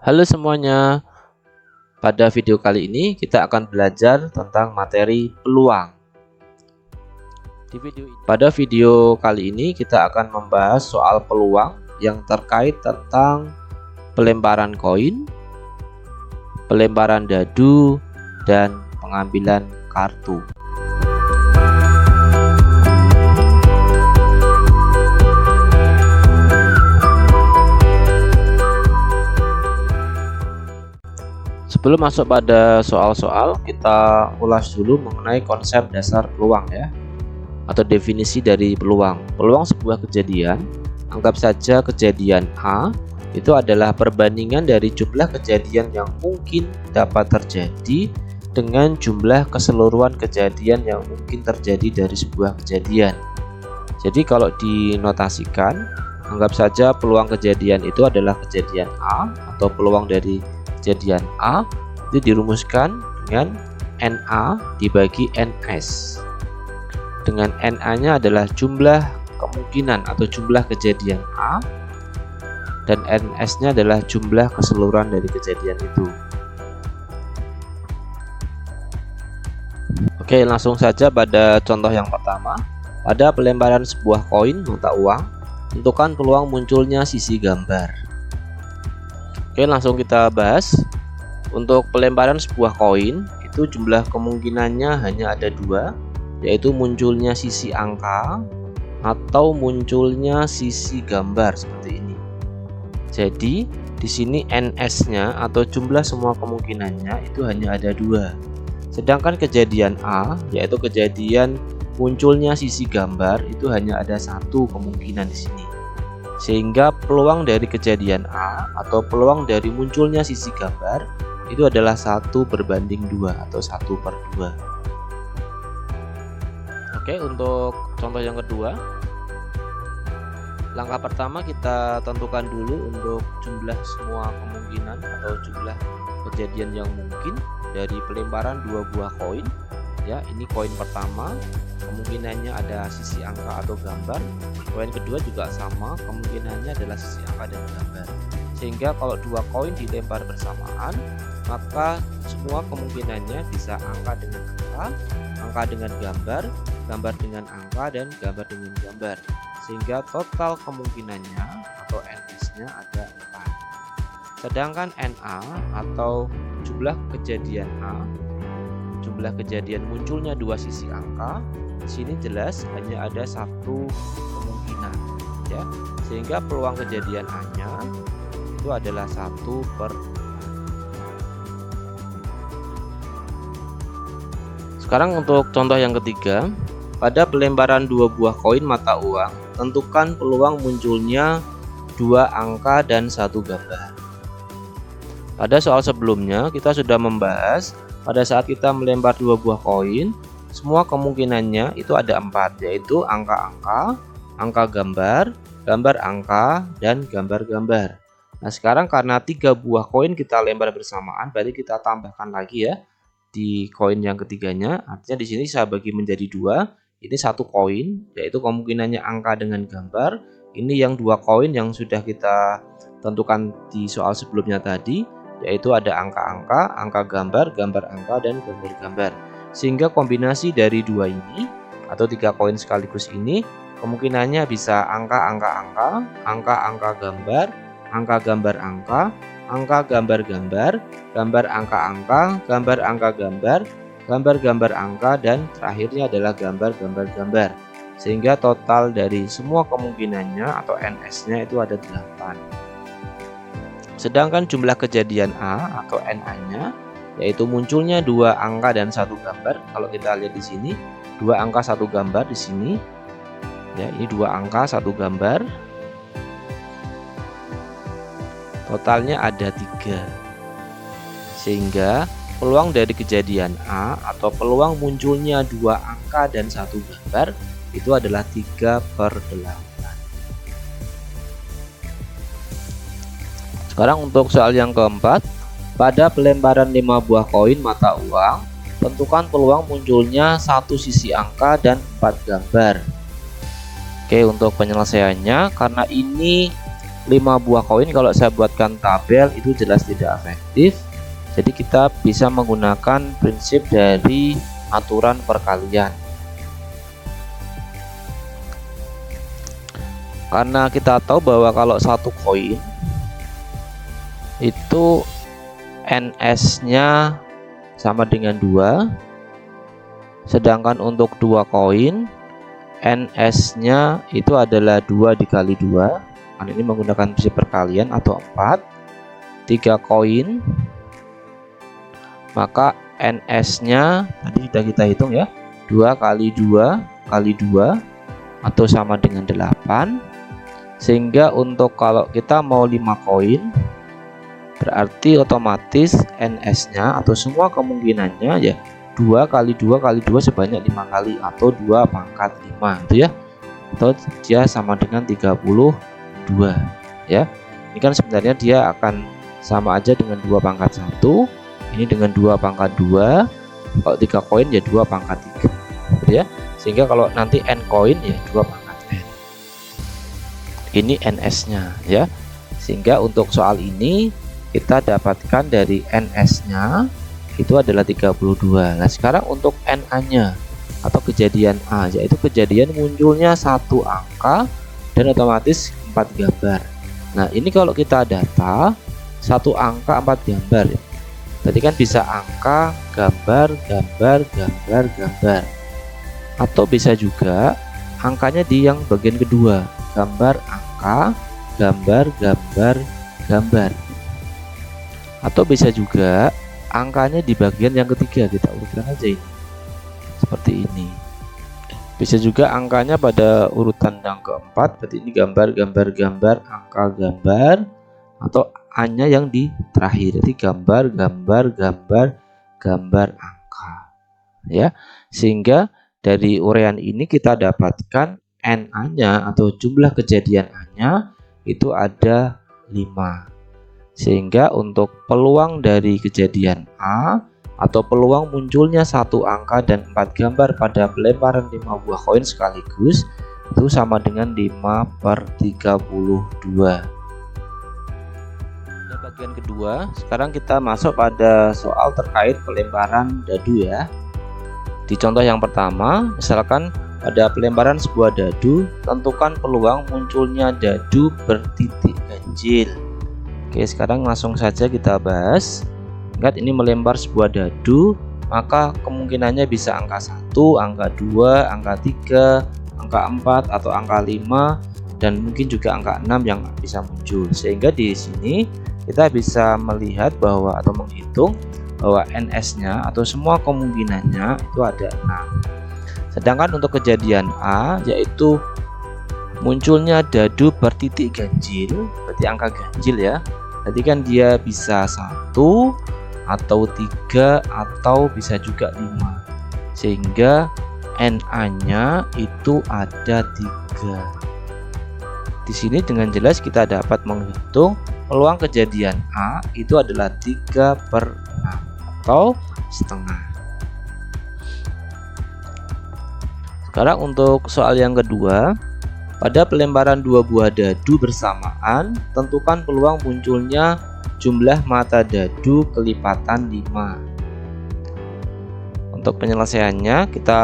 Halo semuanya, pada video kali ini kita akan belajar tentang materi peluang. Pada video kali ini kita akan membahas soal peluang yang terkait tentang pelemparan koin, pelemparan dadu, dan pengambilan kartu. Sebelum masuk pada soal-soal, kita ulas dulu mengenai konsep dasar peluang ya, atau definisi dari peluang. Peluang sebuah kejadian, anggap saja kejadian A, itu adalah perbandingan dari jumlah kejadian yang mungkin dapat terjadi dengan jumlah keseluruhan kejadian yang mungkin terjadi dari sebuah kejadian. Jadi kalau dinotasikan, anggap saja peluang kejadian itu adalah kejadian A atau peluang dari kejadian A itu dirumuskan dengan NA dibagi NS, dengan NA nya adalah jumlah kemungkinan atau jumlah kejadian A dan NS nya adalah jumlah keseluruhan dari kejadian itu. Oke, langsung saja pada contoh yang pertama. Pada pelemparan sebuah koin mata uang, tentukan peluang munculnya sisi gambar. Oke, langsung kita bahas. Untuk pelemparan sebuah koin itu jumlah kemungkinannya hanya ada dua, yaitu munculnya sisi angka atau munculnya sisi gambar seperti ini. Jadi di sini NS-nya atau jumlah semua kemungkinannya itu hanya ada dua. Sedangkan kejadian A, yaitu kejadian munculnya sisi gambar, itu hanya ada satu kemungkinan di sini. Sehingga peluang dari kejadian A atau peluang dari munculnya sisi gambar itu adalah 1/2 atau 1/2. Oke, untuk contoh yang kedua, langkah pertama kita tentukan dulu untuk jumlah semua kemungkinan atau jumlah kejadian yang mungkin dari pelemparan 2 buah koin. Ya, ini koin pertama, kemungkinannya ada sisi angka atau gambar. Koin kedua juga sama, kemungkinannya adalah sisi angka dan gambar. Sehingga kalau 2 koin dilempar bersamaan, maka semua kemungkinannya bisa angka dengan angka dengan gambar, gambar dengan angka, dan gambar dengan gambar. Sehingga total kemungkinannya atau NS-nya ada 4. Sedangkan NA atau jumlah kejadian A, jumlah kejadian munculnya 2 sisi angka, di sini jelas hanya ada 1 kemungkinan ya. Sehingga peluang kejadian A-nya itu adalah 1/2. Sekarang untuk contoh yang ketiga, pada pelemparan 2 buah koin mata uang, tentukan peluang munculnya 2 angka dan 1 gambar. Pada soal sebelumnya kita sudah membahas pada saat kita melempar 2 buah koin, semua kemungkinannya itu ada 4, yaitu angka-angka, angka gambar, gambar angka, dan gambar-gambar. Nah, sekarang karena 3 buah koin kita lempar bersamaan, berarti kita tambahkan lagi ya di koin yang ketiganya. Artinya di sini saya bagi menjadi 2. Ini 1 koin, yaitu kemungkinannya angka dengan gambar. Ini yang 2 koin yang sudah kita tentukan di soal sebelumnya tadi, yaitu ada angka-angka, angka gambar, gambar angka, dan gambar-gambar. Sehingga kombinasi dari 2 ini atau 3 koin sekaligus ini kemungkinannya bisa angka-angka-angka, angka-angka gambar, angka gambar angka, angka gambar-gambar, gambar angka-angka, gambar angka gambar, gambar gambar angka, dan terakhirnya adalah gambar gambar-gambar. Sehingga total dari semua kemungkinannya atau NS-nya itu ada 8. Sedangkan jumlah kejadian A atau NA-nya yaitu munculnya 2 angka dan 1 gambar. Kalau kita lihat di sini 2 angka 1 gambar di sini. Ya, ini 2 angka 1 gambar. Totalnya ada 3. Sehingga peluang dari kejadian A atau peluang munculnya 2 angka dan 1 gambar itu adalah 3/8. Sekarang untuk soal yang keempat, pada pelemparan 5 buah koin mata uang, tentukan peluang munculnya 1 sisi angka dan 4 gambar. Oke, untuk penyelesaiannya, karena ini 5 buah koin kalau saya buatkan tabel itu jelas tidak efektif. Jadi kita bisa menggunakan prinsip dari aturan perkalian. Karena kita tahu bahwa kalau satu koin itu NS-nya sama dengan 2, sedangkan untuk 2 koin NS-nya itu adalah 2 dikali 2, karena ini menggunakan prinsip perkalian, atau 4. 3 koin, maka NS-nya tadi sudah kita hitung ya, 2 kali 2 kali 2 atau sama dengan 8. Sehingga untuk kalau kita mau 5 koin, berarti otomatis NS-nya atau semua kemungkinannya ya 2 kali 2 kali 2 sebanyak 5 kali, atau 2 pangkat 5 itu ya, atau dia sama dengan 32 ya. Ini kan sebenarnya dia akan sama aja dengan 2 pangkat 1, ini dengan 2 pangkat 2. Kalau 3 koin ya 2 pangkat 3 gitu ya. Sehingga kalau nanti N koin ya 2 pangkat N. Ini NS-nya ya. Sehingga untuk soal ini kita dapatkan dari NS-nya itu adalah 32. Nah, sekarang untuk NA-nya atau kejadian A, yaitu kejadian munculnya satu angka dan otomatis 4 gambar. Nah, ini kalau kita data satu angka 4 gambar ya. Tadi kan bisa angka, gambar, gambar, gambar, gambar. Atau bisa juga angkanya di yang bagian kedua, gambar, angka, gambar, gambar, gambar. Atau bisa juga angkanya di bagian yang ketiga, kita urutkan aja ini seperti ini. Bisa juga angkanya pada urutan yang keempat, berarti ini gambar, gambar, gambar, angka, gambar, atau A-nya yang di terakhir, jadi gambar, gambar, gambar, gambar, angka ya. Sehingga dari uraian ini kita dapatkan NA-nya atau jumlah kejadian A-nya itu ada 5. Sehingga untuk peluang dari kejadian A atau peluang munculnya satu angka dan 4 gambar pada pelemparan 5 buah koin sekaligus itu sama dengan 5/32. Pada bagian kedua, sekarang kita masuk pada soal terkait pelemparan dadu ya. Di contoh yang pertama, misalkan pada pelemparan sebuah dadu, tentukan peluang munculnya dadu bertitik ganjil. Oke, sekarang langsung saja kita bahas. Ingat, ini melempar sebuah dadu, maka kemungkinannya bisa angka 1, angka 2, angka 3, angka 4 atau angka 5, dan mungkin juga angka 6 yang bisa muncul. Sehingga di sini kita bisa melihat bahwa atau menghitung bahwa NS-nya atau semua kemungkinannya itu ada 6. Sedangkan untuk kejadian A, yaitu munculnya dadu bertitik ganjil, berarti angka ganjil ya. Berarti kan dia bisa 1 atau 3 atau bisa juga 5. Sehingga NA-nya itu ada 3. Di sini dengan jelas kita dapat menghitung peluang kejadian A itu adalah 3/6 atau setengah. Sekarang untuk soal yang kedua, pada pelemparan 2 buah dadu bersamaan, tentukan peluang munculnya jumlah mata dadu kelipatan 5. Untuk penyelesaiannya kita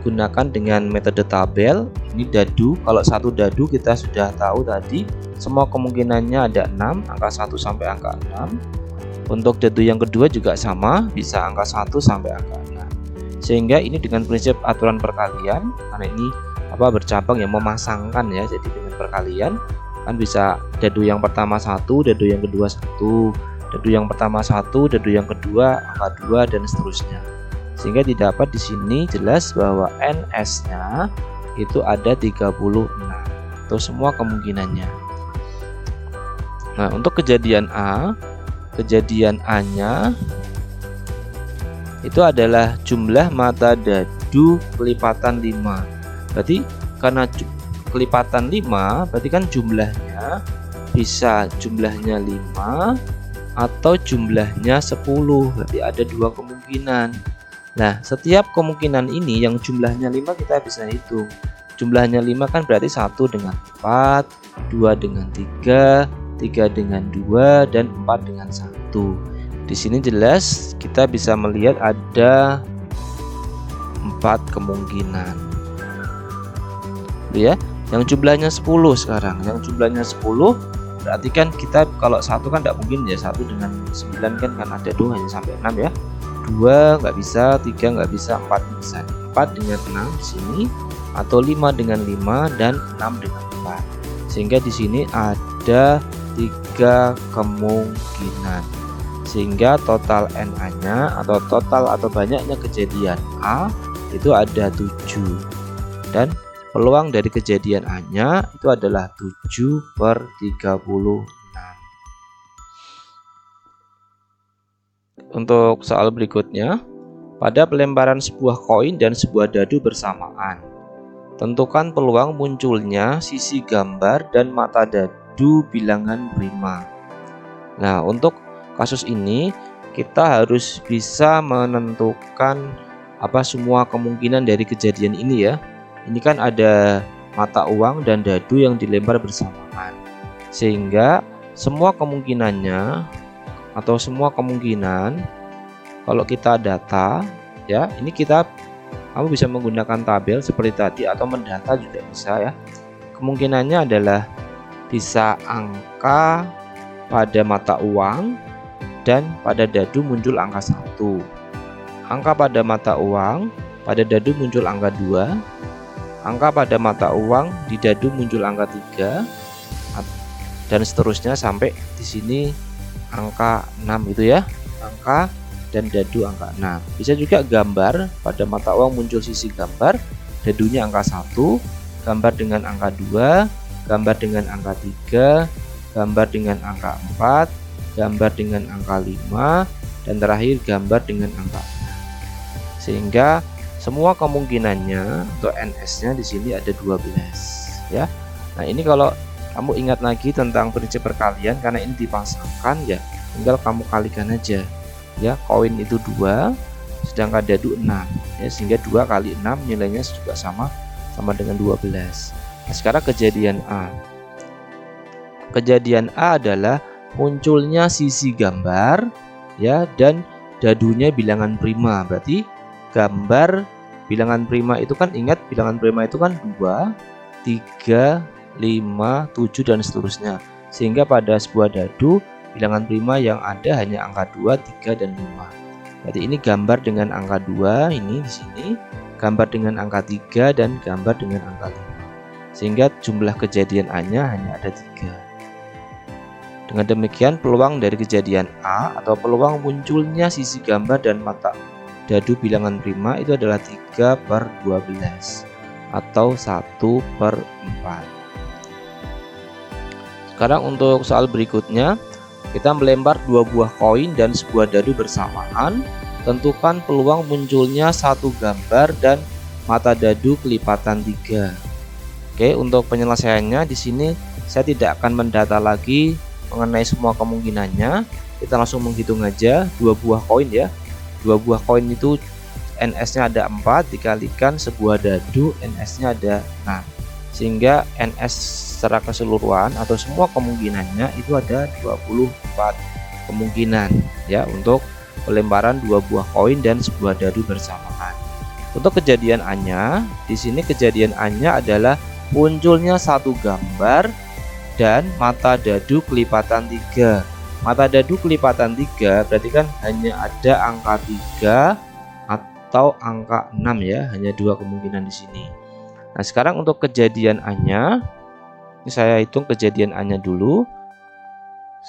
gunakan dengan metode tabel. Ini dadu, kalau satu dadu kita sudah tahu tadi semua kemungkinannya ada 6, angka 1 sampai angka 6. Untuk dadu yang kedua juga sama, bisa angka 1 sampai angka 6. Sehingga ini dengan prinsip aturan perkalian, karena ini bercabang ya, memasangkan ya, jadi dengan perkalian kan bisa dadu yang pertama 1, dadu yang kedua 1, dadu yang pertama 1, dadu yang kedua angka 2, dan seterusnya. Sehingga didapat di sini jelas bahwa NS-nya itu ada 36 atau semua kemungkinannya. Nah, untuk kejadian A, kejadian A-nya itu adalah jumlah mata dadu kelipatan 5. Berarti karena kelipatan 5, berarti kan jumlahnya bisa jumlahnya 5 atau jumlahnya 10. Berarti ada 2 kemungkinan. Nah, setiap kemungkinan ini yang jumlahnya 5 kita bisa hitung. jumlahnya 5 kan berarti 1 dengan 4, 2 dengan 3, 3 dengan 2, dan 4 dengan 1. Di sini jelas kita bisa melihat ada 4 kemungkinan. Ya, yang jumlahnya 10 sekarang. Yang jumlahnya 10 berarti kan kita kalau 1 kan tidak mungkin ya, 1 dengan 9 kan ada 2 hanya sampai 6 ya. 2 nggak bisa, 3 nggak bisa, 4 bisa. 4 dengan 6 di sini, atau 5 dengan 5 dan 6 dengan 4. Sehingga di sini ada 3 kemungkinan. Sehingga total NA-nya atau total atau banyaknya kejadian A itu ada 7. Dan peluang dari kejadian A-nya itu adalah 7/36. Untuk soal berikutnya, pada pelemparan sebuah koin dan sebuah dadu bersamaan, tentukan peluang munculnya sisi gambar dan mata dadu bilangan prima. Nah, untuk kasus ini kita harus bisa menentukan semua kemungkinan dari kejadian ini ya. Ini kan ada mata uang dan dadu yang dilempar bersamaan, sehingga semua kemungkinannya atau semua kemungkinan kalau kita data ya, ini kamu bisa menggunakan tabel seperti tadi atau mendata juga bisa ya. Kemungkinannya adalah bisa angka pada mata uang dan pada dadu muncul angka 1. Angka pada mata uang, pada dadu muncul angka 2. Angka pada mata uang di dadu muncul angka 3, dan seterusnya sampai di sini angka 6 itu ya. Angka dan dadu angka 6. Bisa juga gambar pada mata uang muncul sisi gambar, dadunya angka 1, gambar dengan angka 2, gambar dengan angka 3, gambar dengan angka 4, gambar dengan angka 5, dan terakhir gambar dengan angka 6. Sehingga semua kemungkinannya atau NS-nya di sini ada 12 ya. Nah, ini kalau kamu ingat lagi tentang prinsip perkalian, karena ini dipasangkan ya, tinggal kamu kalikan aja ya. Koin itu 2, sedangkan dadu 6 ya, sehingga 2 kali 6 nilainya juga sama dengan 12. Nah, sekarang kejadian A. Kejadian A adalah munculnya sisi gambar ya, dan dadunya bilangan prima. Berarti gambar bilangan prima itu kan, ingat bilangan prima itu kan 2, 3, 5, 7 dan seterusnya. Sehingga pada sebuah dadu bilangan prima yang ada hanya angka 2, 3 dan 5. Berarti ini gambar dengan angka 2 ini di sini, gambar dengan angka 3 dan gambar dengan angka 5. Sehingga jumlah kejadian A-nya hanya ada 3. Dengan demikian peluang dari kejadian A atau peluang munculnya sisi gambar dan mata dadu bilangan prima itu adalah 3/12 atau 1/4. Sekarang untuk soal berikutnya, kita melempar 2 buah koin dan sebuah dadu bersamaan. Tentukan peluang munculnya satu gambar dan mata dadu kelipatan 3. Oke, untuk penyelesaiannya di sini saya tidak akan mendata lagi mengenai semua kemungkinannya. Kita langsung menghitung aja 2 buah koin ya. 2 buah koin itu NS-nya ada 4, dikalikan sebuah dadu NS-nya ada 6. Sehingga NS secara keseluruhan atau semua kemungkinannya itu ada 24 kemungkinan ya untuk pelemparan 2 buah koin dan sebuah dadu bersamaan. Untuk kejadian A-nya, di sini kejadian A-nya adalah munculnya satu gambar dan mata dadu kelipatan 3. Mata dadu kelipatan 3 berarti kan hanya ada angka 3 atau angka 6 ya, hanya 2 kemungkinan di sini. Nah, sekarang untuk kejadian A-nya, ini saya hitung kejadian A-nya dulu.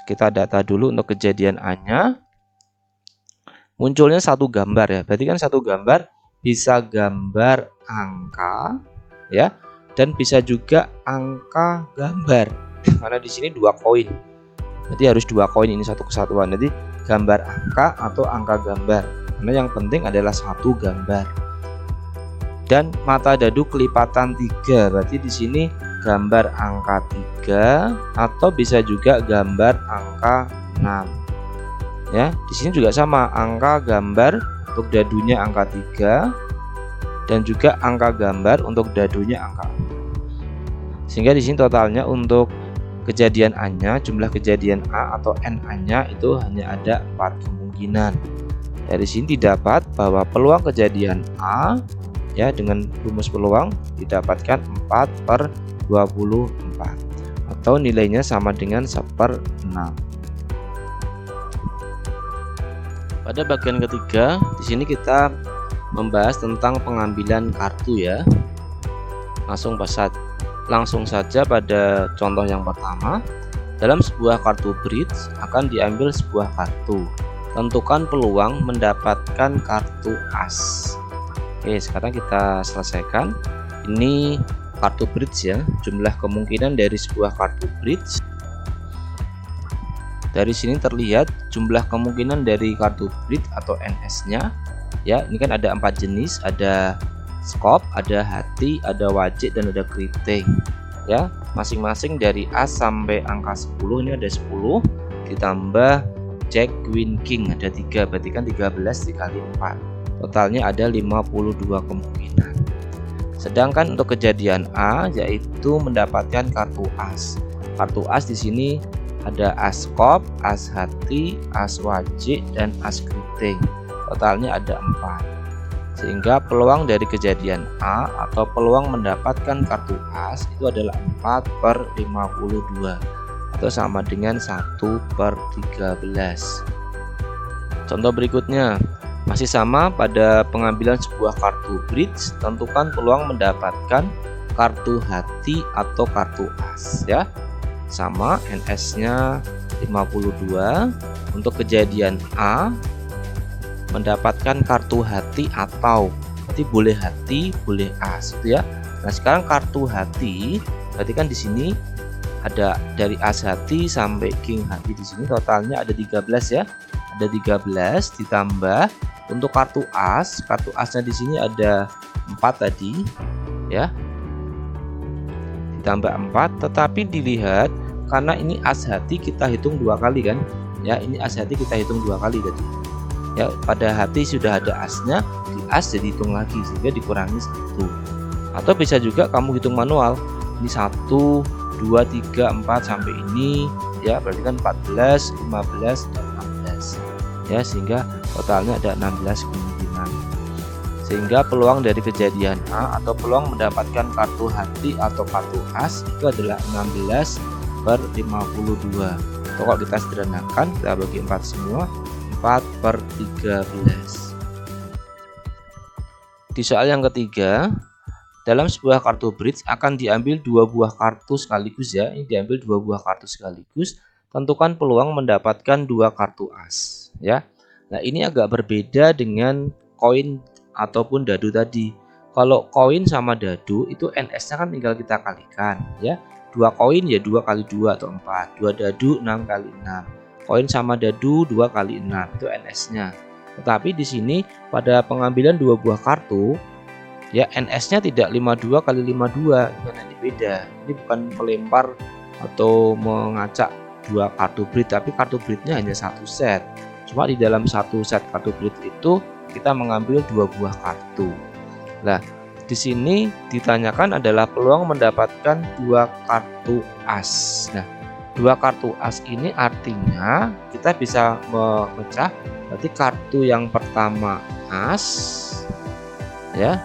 Kita data dulu untuk kejadian A-nya. Munculnya satu gambar ya, berarti kan satu gambar bisa gambar angka ya, dan bisa juga angka gambar. Karena di sini 2 koin. Jadi harus 2 koin, ini satu kesatuan. Jadi gambar angka atau angka gambar. Karena yang penting adalah satu gambar. Dan mata dadu kelipatan 3. Berarti di sini gambar angka 3 atau bisa juga gambar angka 6. Ya, di sini juga sama, angka gambar untuk dadunya angka 3 dan juga angka gambar untuk dadunya angka 4. Sehingga di sini totalnya untuk kejadian A-nya, jumlah kejadian A atau NA-nya itu hanya ada 4 kemungkinan. Dari sini didapat bahwa peluang kejadian A ya dengan rumus peluang didapatkan 4/24 atau nilainya sama dengan 1/6. Pada bagian ketiga, di sini kita membahas tentang pengambilan kartu ya. Langsung saja pada contoh yang pertama. Dalam sebuah kartu bridge akan diambil sebuah kartu. Tentukan peluang mendapatkan kartu as. Oke, sekarang kita selesaikan. Ini kartu bridge ya. Jumlah kemungkinan dari sebuah kartu bridge. Dari sini terlihat jumlah kemungkinan dari kartu bridge atau NS-nya. Ya, ini kan ada 4 jenis, ada scope, ada hati, ada wajik, dan ada kriting. Ya, masing-masing dari as sampai angka 10 ini ada 10 ditambah Jack, Queen, King ada 3, berarti kan 13 dikali 4. Totalnya ada 52 kemungkinan. Sedangkan untuk kejadian A yaitu mendapatkan kartu as. Kartu as di sini ada as kop, as hati, as wajik, dan as kriting. Totalnya ada 4. Sehingga peluang dari kejadian A atau peluang mendapatkan kartu as itu adalah 4/52 atau sama dengan 1/13. Contoh berikutnya masih sama pada pengambilan sebuah kartu bridge. Tentukan peluang mendapatkan kartu hati atau kartu as ya. Sama, NS-nya 52. Untuk kejadian A mendapatkan kartu hati atau berarti boleh hati, boleh as gitu ya. Nah, sekarang kartu hati berarti kan di sini ada dari as hati sampai king hati, di sini totalnya ada 13 ya. Ada 13 ditambah untuk kartu asnya di sini ada 4 tadi ya. Ditambah 4, tetapi dilihat karena ini as hati kita hitung 2 kali kan. Ya, ini as hati kita hitung 2 kali tadi. Ya, pada hati sudah ada asnya, di as jadi hitung lagi sehingga dikurangi 1. Atau bisa juga kamu hitung manual. Ini 1, 2, 3, 4 sampai ini ya, berarti kan 14, 15, dan 16 ya, sehingga totalnya ada 16 kemungkinan. Sehingga peluang dari kejadian A atau peluang mendapatkan kartu hati atau kartu as itu adalah 16/52. Atau kalau kita sederhanakan, kita bagi 4 semua, 4/13. Di soal yang ketiga, dalam sebuah kartu bridge akan diambil 2 buah kartu sekaligus ya. Ini diambil 2 buah kartu sekaligus. Tentukan peluang mendapatkan 2 kartu as ya. Nah, ini agak berbeda dengan koin ataupun dadu tadi. Kalau koin sama dadu itu NS-nya kan tinggal kita kalikan ya. 2 koin ya 2 kali 2 atau 4. 2 dadu 6 kali 6. Koin sama dadu 2 kali 6 itu NS-nya. Tetapi di sini pada pengambilan 2 buah kartu ya, NS-nya tidak 52 kali 52, karena ini beda. Ini bukan melempar atau mengacak 2 kartu bridge, tapi kartu bridge-nya hanya 1 set. Cuma di dalam 1 set kartu bridge itu kita mengambil 2 buah kartu. Nah, di sini ditanyakan adalah peluang mendapatkan 2 kartu as. Nah, 2 kartu as ini artinya kita bisa memecah. Berarti kartu yang pertama as ya,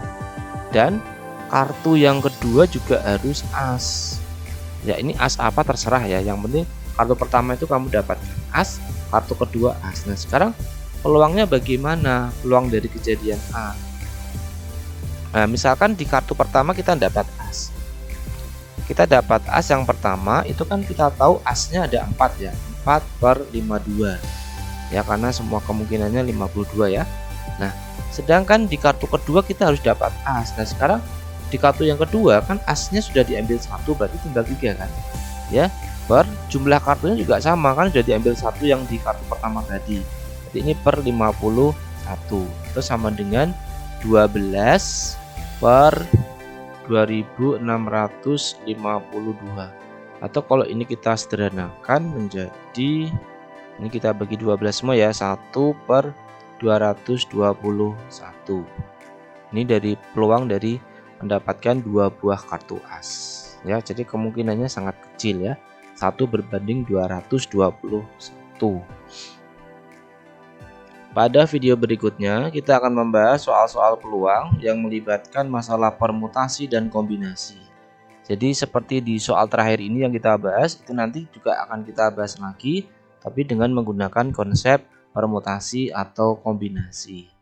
dan kartu yang kedua juga harus as ya. Ini as apa terserah ya, yang penting kartu pertama itu kamu dapat as, kartu kedua as. Nah, sekarang peluangnya bagaimana? Peluang dari kejadian A. Nah, misalkan di kartu pertama kita dapat as. Kita dapat as yang pertama itu kan kita tahu asnya ada 4 ya. 4/52 ya, karena semua kemungkinannya 52 ya. Nah, sedangkan di kartu kedua kita harus dapat as. Nah, sekarang di kartu yang kedua kan asnya sudah diambil 1, berarti tinggal 3 kan ya. Jumlah kartunya juga sama kan, sudah diambil 1 yang di kartu pertama tadi. Jadi ini per 51 itu sama dengan 12/2652. Atau kalau ini kita sederhanakan menjadi, ini kita bagi 12 semua ya, 1/221. Ini dari peluang dari mendapatkan 2 buah kartu as. ya, jadi kemungkinannya sangat kecil ya, 1 berbanding 221. Pada video berikutnya kita akan membahas soal-soal peluang yang melibatkan masalah permutasi dan kombinasi. Jadi seperti di soal terakhir ini yang kita bahas, itu nanti juga akan kita bahas lagi, tapi dengan menggunakan konsep permutasi atau kombinasi.